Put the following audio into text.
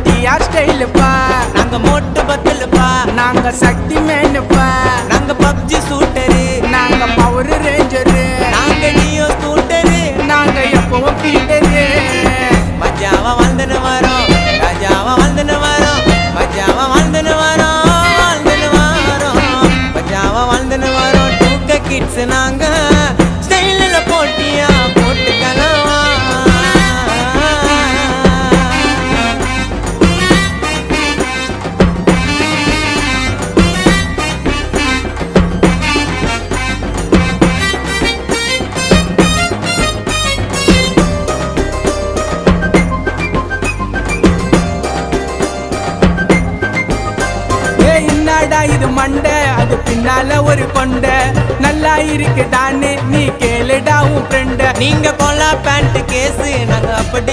TR ஸ்டைலுப்பா, நாங்க மோட்டு பத்தலுப்பா, நாங்க சக்தி மேனுப்பா, நாங்க பப்ஜி சூட்டரு, நாங்க பவர் ரேஞ்சரு, நாங்க நியோ ஸ்கூட்டரு, நாங்க எப்பவும் பீட்டரு. மஜாவா வாழ்ந்துன்னு வரோம், ராஜாவா வாழ்ந்துன்னு வரோம், மஜாவா வாழ்ந்துன்னு வரோம், வாழ்ந்துன்னு வரோம், மஜாவா வாழ்ந்துன்னு வரோம். 2K கிட்ஸ் நாங்க ஸ்டைலில் போட்டியா போட்டுக்கலாம். என்னடா இது மண்டை, அது பின்னால ஒரு கொண்டை, நல்லா இருக்குதான்னு நீ கேளுடா உன் ஃப்ரெண்ட. நீங்க கொல்லா பேண்ட் கேஸ், நாங்க அப்படி